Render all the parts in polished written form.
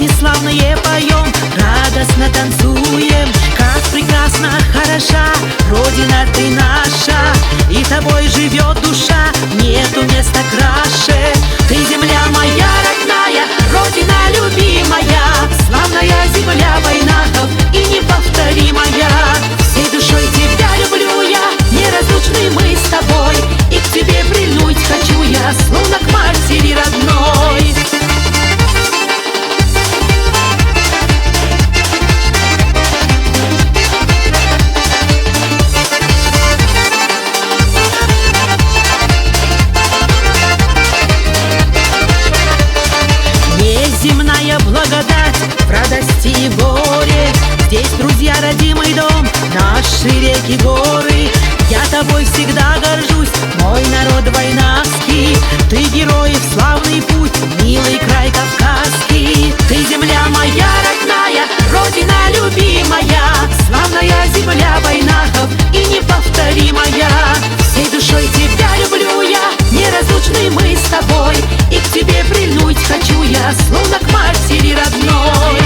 Песни славные поем, радостно танцуем. Как прекрасна, хороша Родина ты наша, и тобой живет душа, нету места краше. Ты земля моя родная, Родина любимая, славная земля войнахов и неповторимая. Всей душой тебя люблю я, неразлучны мы с тобой, и к тебе прильнуть хочу я, словно к матери родной. Земная благодать в радости и горе, здесь, друзья, родимый дом, наши реки, горы. Я тобой всегда горжусь, мой народ войнавский. Ты героев славный путь, милый край кавказский. Ты земля моя родная, Родина любимая, славная земля войнахов и неповторимая. Всей душой тебя люблю я, неразлучны мы с тобой, и к тебе прильнуть хочу я, словно к матери родной.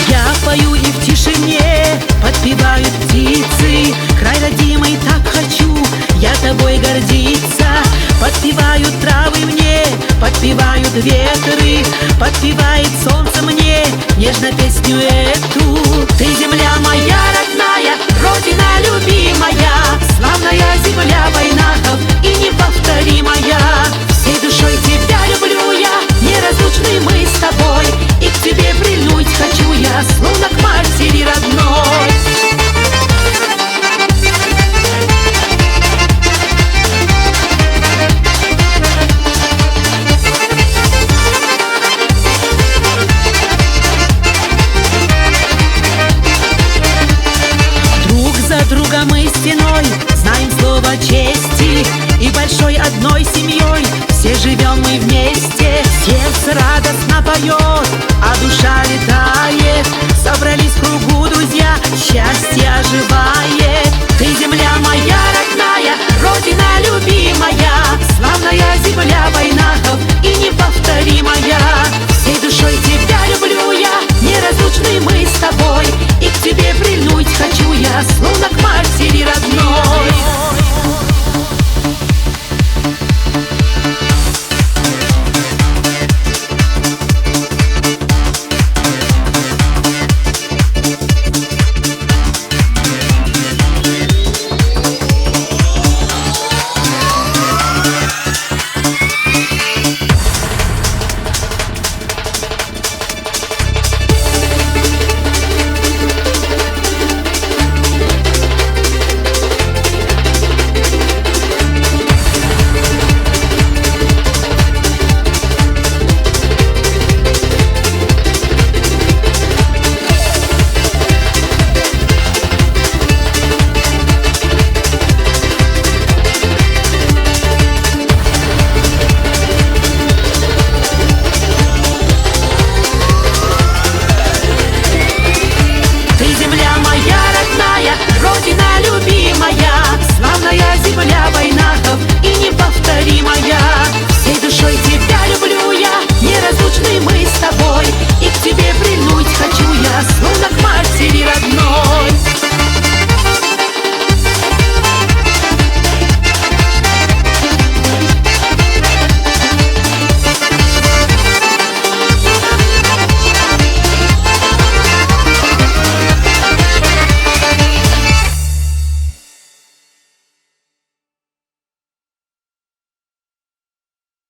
Я пою и в тишине подпевают птицы, край родимый так хочу я тобой гордиться. Подпевают травы мне, подпевают ветры, подпевает солнце мне нежно песню эту. Ты земля моя родная, Родина любимая, славная земля войнахов и неповторимая. Всей душой тебя люблю я, неразлучны мы с тобой, и к тебе прильнуть хочу я, словно к матери родной. Друга мы стеной знаем слово чести, и большой одной семьей все живем мы вместе. Сердце радостно поет, а душа летает, собрались в кругу друзья, счастье оживает. Ты земля моя родная, Родина любимая, славная земля войнахов и